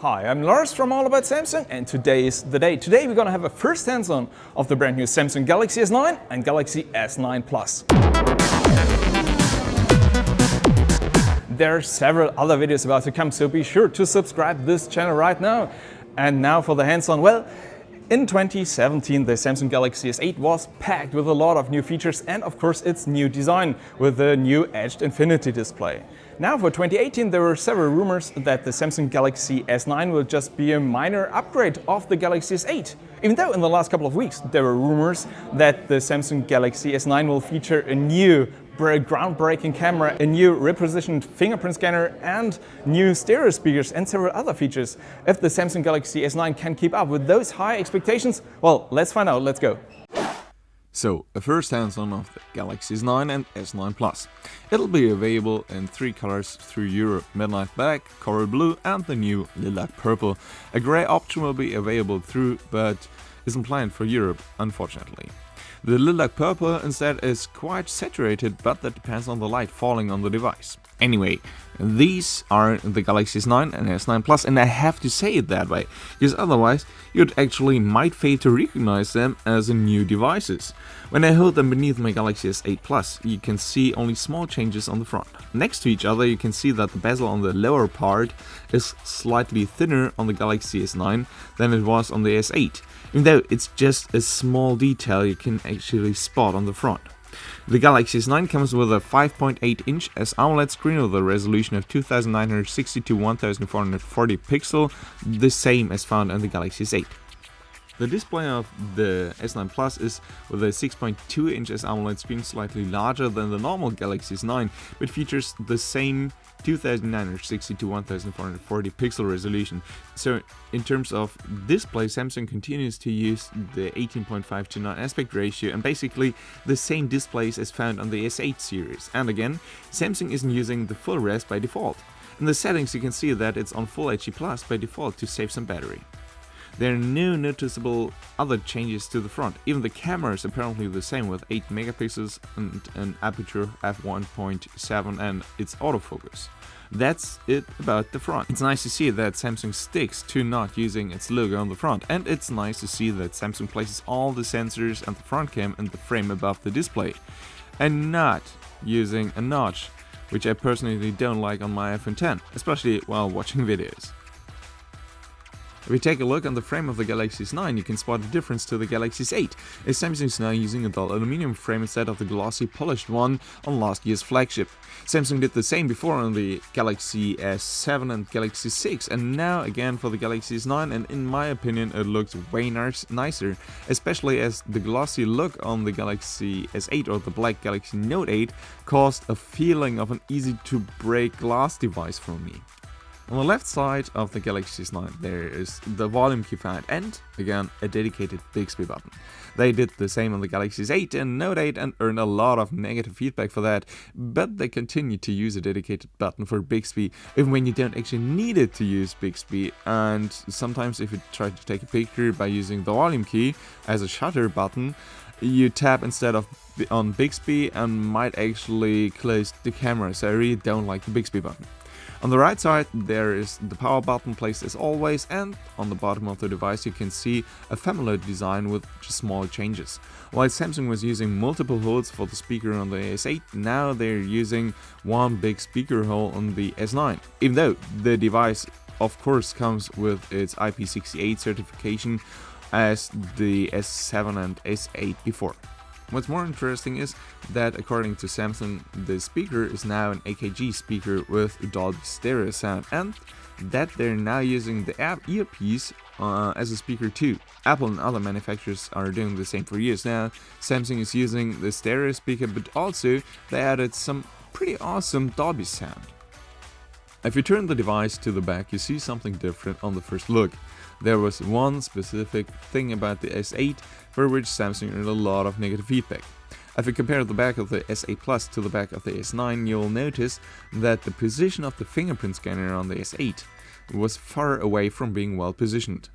Hi, I'm Lars from All About Samsung, and today is the day. Today we're gonna have a first hands-on of the brand new Samsung Galaxy S9 and Galaxy S9 Plus. There are several other videos about to come, so be sure to subscribe this channel right now. And now for the hands-on. Well, in 2017 the Samsung Galaxy S8 was packed with a lot of new features and of course its new design with the new edged infinity display. Now for 2018 there were several rumors that the Samsung Galaxy S9 will just be a minor upgrade of the Galaxy S8. Even though in the last couple of weeks there were rumors that the Samsung Galaxy S9 will feature a new groundbreaking camera, a new repositioned fingerprint scanner and new stereo speakers and several other features. If the Samsung Galaxy S9 can keep up with those high expectations, well, let's find out, let's go. So, a first hands-on of the Galaxy S9 and S9 Plus. It'll be available in 3 colors through Europe: Midnight Black, Coral Blue and the new Lilac Purple. A grey option will be available through, but isn't planned for Europe, unfortunately. The Lilac Purple instead is quite saturated, but that depends on the light falling on the device. Anyway, these are the Galaxy S9 and S9 Plus, and I have to say it that way, because otherwise you'd actually might fail to recognize them as new devices. When I hold them beneath my Galaxy S8 Plus, you can see only small changes on the front. Next to each other you can see that the bezel on the lower part is slightly thinner on the Galaxy S9 than it was on the S8, even though it's just a small detail you can actually spot on the front. The Galaxy S9 comes with a 5.8-inch AMOLED screen with a resolution of 2960 to 1440 pixel, the same as found on the Galaxy S8. The display of the S9 Plus is with a 6.2-inch AMOLED screen, slightly larger than the normal Galaxy S9, but features the same 2960 to 1440 pixel resolution. So in terms of display, Samsung continues to use the 18.5 to 9 aspect ratio and basically the same displays as found on the S8 series. And again, Samsung isn't using the full res by default. In the settings you can see that it's on Full HD Plus by default to save some battery. There are no noticeable other changes to the front. Even the camera is apparently the same with 8 megapixels and an aperture f1.7 and its autofocus. That's it about the front. It's nice to see that Samsung sticks to not using its logo on the front, and it's nice to see that Samsung places all the sensors and the front cam in the frame above the display, and not using a notch, which I personally don't like on my iPhone X, especially while watching videos. If we take a look on the frame of the Galaxy S9, you can spot a difference to the Galaxy S8, as Samsung is now using a dull aluminum frame instead of the glossy polished one on last year's flagship. Samsung did the same before on the Galaxy S7 and Galaxy S6, and now again for the Galaxy S9, and in my opinion it looks way nicer, especially as the glossy look on the Galaxy S8 or the black Galaxy Note 8 caused a feeling of an easy to break glass device for me. On the left side of the Galaxy S9 there is the volume keypad and, again, a dedicated Bixby button. They did the same on the Galaxy S8 and Note 8 and earned a lot of negative feedback for that, but they continue to use a dedicated button for Bixby even when you don't actually need it to use Bixby, and sometimes if you try to take a picture by using the volume key as a shutter button, you tap instead of on Bixby and might actually close the camera, so I really don't like the Bixby button. On the right side there is the power button placed as always, and on the bottom of the device you can see a familiar design with just small changes. While Samsung was using multiple holes for the speaker on the S8, now they're using one big speaker hole on the S9, even though the device of course comes with its IP68 certification as the S7 and S8 before. What's more interesting is that according to Samsung, the speaker is now an AKG speaker with Dolby stereo sound, and that they're now using the earpiece as a speaker too. Apple and other manufacturers are doing the same for years now. Samsung is using the stereo speaker, but also they added some pretty awesome Dolby sound. If you turn the device to the back, you see something different on the first look. There was one specific thing about the S8 for which Samsung earned a lot of negative feedback. If you compare the back of the S8 Plus to the back of the S9, you'll notice that the position of the fingerprint scanner on the S8 was far away from being well positioned.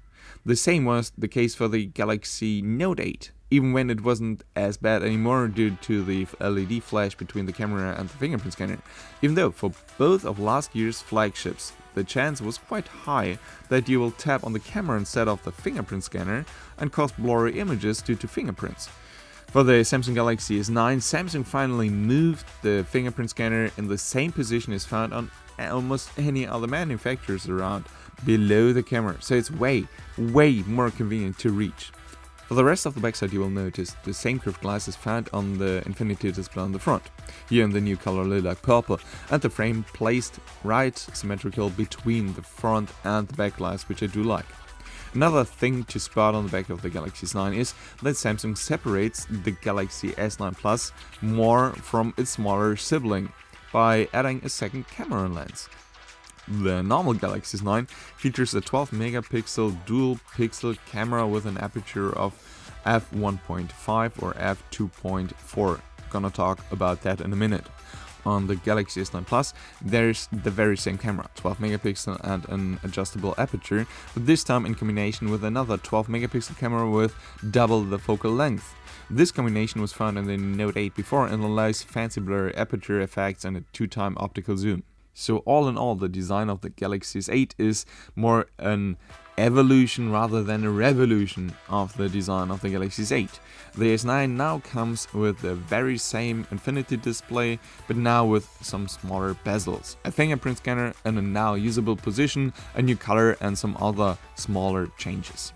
The same was the case for the Galaxy Note 8, even when it wasn't as bad anymore due to the LED flash between the camera and the fingerprint scanner, even though for both of last year's flagships the chance was quite high that you will tap on the camera instead of the fingerprint scanner and cause blurry images due to fingerprints. For the Samsung Galaxy S9, Samsung finally moved the fingerprint scanner in the same position as found on almost any other manufacturers around, below the camera, so it's way more convenient to reach. For the rest of the backside you will notice the same curved glass is found on the Infinity display on the front, here in the new color lilac purple, and the frame placed right symmetrical between the front and the back glass, which I do like. Another thing to spot on the back of the Galaxy S9 is that Samsung separates the Galaxy S9 Plus more from its smaller sibling by adding a second camera lens. The normal Galaxy S9 features a 12 megapixel dual pixel camera with an aperture of f1.5 or f2.4. Gonna talk about that in a minute. On the Galaxy S9 Plus, there's the very same camera, 12 megapixel and an adjustable aperture, but this time in combination with another 12 megapixel camera with double the focal length. This combination was found in the Note 8 before and allows fancy blurry aperture effects and a 2x optical zoom. So all in all, the design of the Galaxy S8 is more an evolution rather than a revolution of the design of the Galaxy S8. The S9 now comes with the very same Infinity display, but now with some smaller bezels, a fingerprint scanner in a now usable position, a new color and some other smaller changes.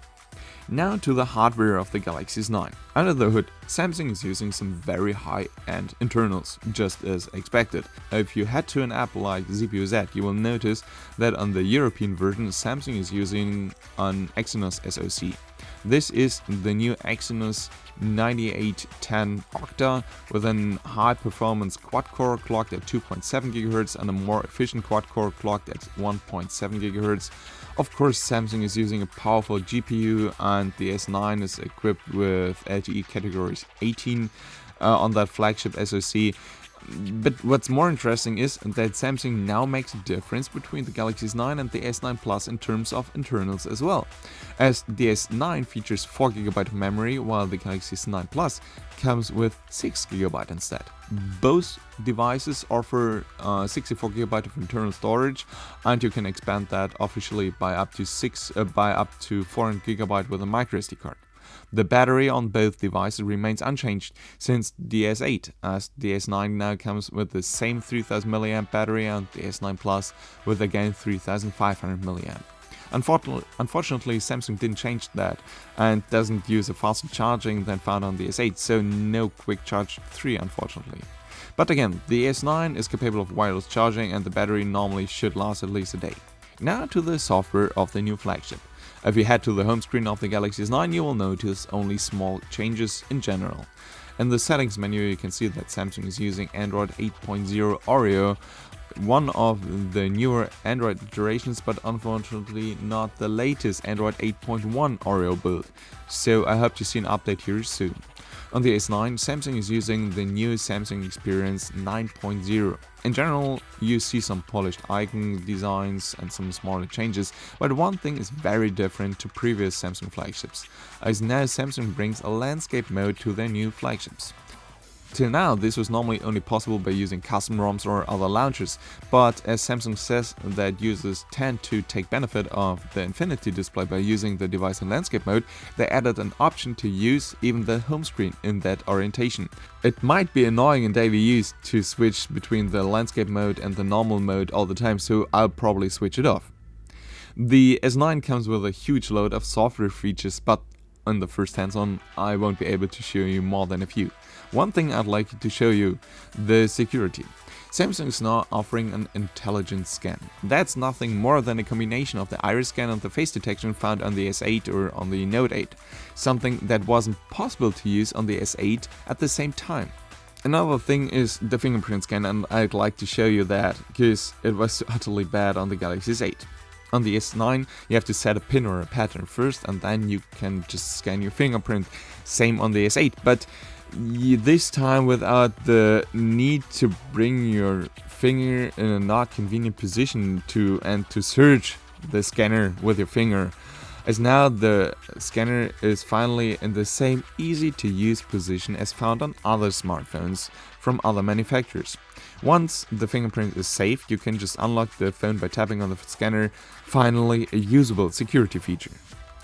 Now to the hardware of the Galaxy S9. Under the hood, Samsung is using some very high-end internals, just as expected. If you head to an app like ZPOZ, you will notice that on the European version, Samsung is using an Exynos SoC. This is the new Exynos 9810 Octa with a high-performance quad-core clocked at 2.7 GHz and a more efficient quad-core clocked at 1.7 GHz. Of course, Samsung is using a powerful GPU, and the S9 is equipped with LTE categories 18 on that flagship SoC. But what's more interesting is that Samsung now makes a difference between the Galaxy S9 and the S9 Plus in terms of internals as well, as the S9 features 4GB of memory while the Galaxy S9 Plus comes with 6GB instead. Both devices offer 64GB of internal storage, and you can expand that officially by up to 400GB with a microSD card. The battery on both devices remains unchanged since the S8, as the S9 now comes with the same 3000 mAh battery and the S9 Plus with again 3500 mAh. Unfortunately, Samsung didn't change that and doesn't use a faster charging than found on the S8, so no Quick Charge 3 unfortunately. But again, the S9 is capable of wireless charging and the battery normally should last at least a day. Now to the software of the new flagship. If you head to the home screen of the Galaxy S9, you will notice only small changes in general. In the settings menu, you can see that Samsung is using Android 8.0 Oreo, one of the newer Android iterations, but unfortunately not the latest Android 8.1 Oreo build. So I hope to see an update here soon. On the S9, Samsung is using the new Samsung Experience 9.0. In general, you see some polished icon designs and some smaller changes, but one thing is very different to previous Samsung flagships, as now Samsung brings a landscape mode to their new flagships. Till now, this was normally only possible by using custom ROMs or other launchers, but as Samsung says that users tend to take benefit of the Infinity display by using the device in landscape mode, they added an option to use even the home screen in that orientation. It might be annoying in daily use to switch between the landscape mode and the normal mode all the time, so I'll probably switch it off. The S9 comes with a huge load of software features, but in the first hands-on, I won't be able to show you more than a few. One thing I'd like to show you, the security. Samsung is now offering an intelligent scan. That's nothing more than a combination of the iris scan and the face detection found on the S8 or on the Note 8, something that wasn't possible to use on the S8 at the same time. Another thing is the fingerprint scan, and I'd like to show you that because it was utterly bad on the Galaxy S8. On the S9, you have to set a pin or a pattern first, and then you can just scan your fingerprint. Same on the S8, but this time without the need to bring your finger in a not convenient position to search the scanner with your finger. as now the scanner is finally in the same easy-to-use position as found on other smartphones from other manufacturers. Once the fingerprint is saved, you can just unlock the phone by tapping on the scanner. Finally, a usable security feature.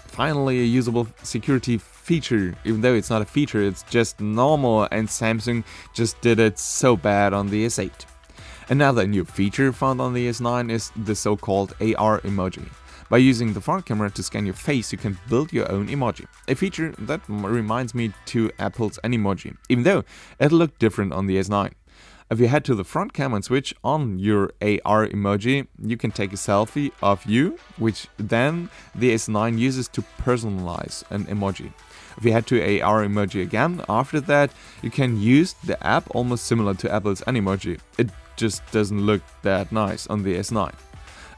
Finally, a usable security feature, even though it's not a feature, it's just normal, and Samsung just did it so bad on the S8. Another new feature found on the S9 is the so-called AR emoji. By using the front camera to scan your face, you can build your own emoji. A feature that reminds me to Apple's Emoji, even though it looked different on the S9. If you head to the front camera and switch on your AR emoji, you can take a selfie of you, which then the S9 uses to personalize an emoji. If you head to AR emoji again, after that, you can use the app almost similar to Apple's Emoji. It just doesn't look that nice on the S9.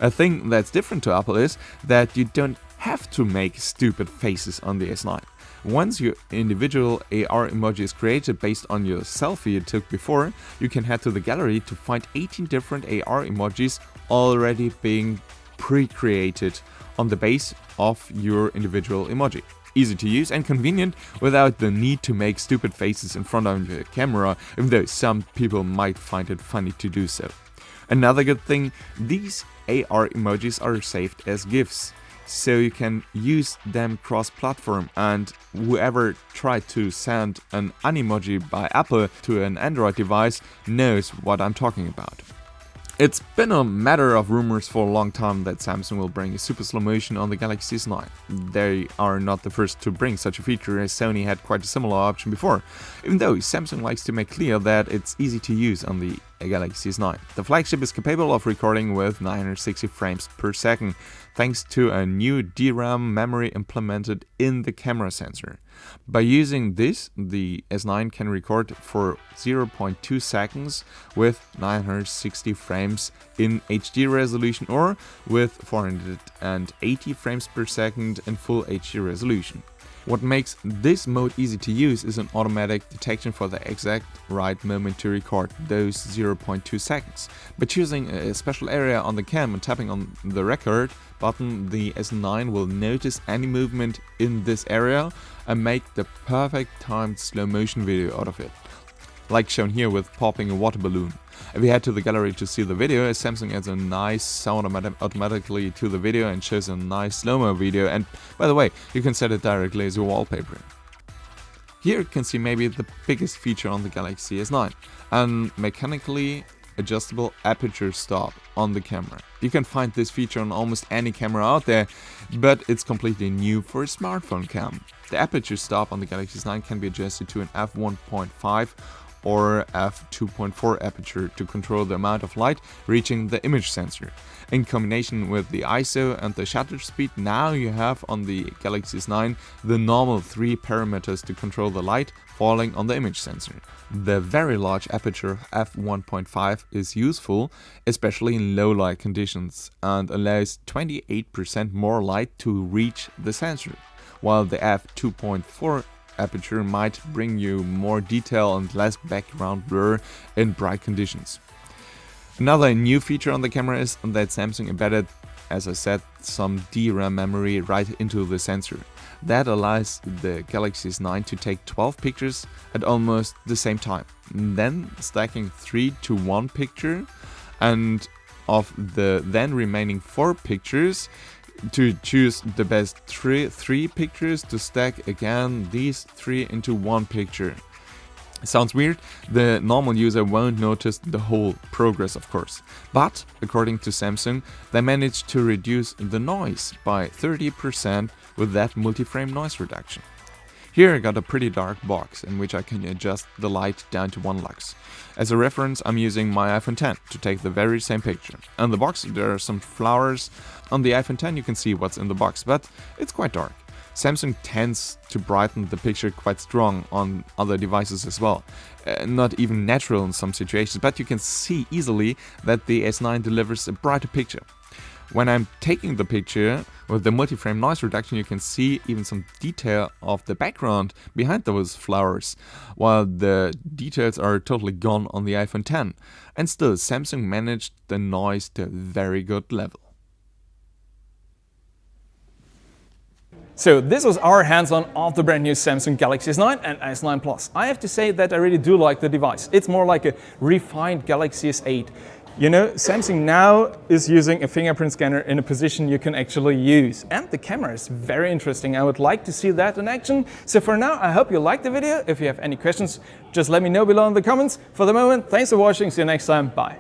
A thing that's different to Apple is that you don't have to make stupid faces on the S9. Once your individual AR emoji is created based on your selfie you took before, you can head to the gallery to find 18 different AR emojis already being pre-created on the base of your individual emoji. Easy to use and convenient without the need to make stupid faces in front of your camera, even though some people might find it funny to do so. Another good thing, these AR emojis are saved as GIFs, so you can use them cross-platform, and whoever tried to send an Emoji by Apple to an Android device knows what I'm talking about. It's been a matter of rumors for a long time that Samsung will bring a super slow motion on the Galaxy S9. They are not the first to bring such a feature, as Sony had quite a similar option before, even though Samsung likes to make clear that it's easy to use on the Galaxy S9. The flagship is capable of recording with 960 frames per second, thanks to a new DRAM memory implemented in the camera sensor. By using this, the S9 can record for 0.2 seconds with 960 frames in HD resolution, or with 480 frames per second in full HD resolution. What makes this mode easy to use is an automatic detection for the exact right moment to record those 0.2 seconds. By choosing a special area on the cam and tapping on the record button, the S9 will notice any movement in this area and make the perfect timed slow motion video out of it, like shown here with popping a water balloon. If you head to the gallery to see the video, Samsung adds a nice sound automatically to the video and shows a nice slow-mo video, and by the way, you can set it directly as your wallpaper. Here you can see maybe the biggest feature on the Galaxy S9, an mechanically adjustable aperture stop on the camera. You can find this feature on almost any camera out there, but it's completely new for a smartphone cam. The aperture stop on the Galaxy S9 can be adjusted to an f1.5 or f2.4 aperture to control the amount of light reaching the image sensor. In combination with the ISO and the shutter speed, now you have on the Galaxy S9 the normal 3 parameters to control the light falling on the image sensor. The very large aperture f1.5 is useful, especially in low light conditions, and allows 28% more light to reach the sensor, while the f2.4 aperture might bring you more detail and less background blur in bright conditions. Another new feature on the camera is that Samsung embedded, as I said, some DRAM memory right into the sensor. That allows the Galaxy S9 to take 12 pictures at almost the same time, then stacking 3 to 1 picture, and of the then remaining 4 pictures, to choose the best three pictures to stack again these 3 into 1 picture. Sounds weird, the normal user won't notice the whole progress, of course, but according to Samsung, they managed to reduce the noise by 30% with that multi-frame noise reduction. Here I got a pretty dark box in which I can adjust the light down to 1 lux. As a reference, I'm using my iPhone X to take the very same picture. In the box there are some flowers. On the iPhone X you can see what's in the box, but it's quite dark. Samsung tends to brighten the picture quite strong on other devices as well. Not even natural in some situations, but you can see easily that the S9 delivers a brighter picture. When I'm taking the picture with the multi-frame noise reduction, you can see even some detail of the background behind those flowers, while the details are totally gone on the iPhone X. And still, Samsung managed the noise to a very good level. So this was our hands-on of the brand new Samsung Galaxy S9 and S9 Plus. I have to say that I really do like the device. It's more like a refined Galaxy S8. You know, Samsung now is using a fingerprint scanner in a position you can actually use. And the camera is very interesting. I would like to see that in action. So for now, I hope you liked the video. If you have any questions, just let me know below in the comments. For the moment, thanks for watching. See you next time. Bye.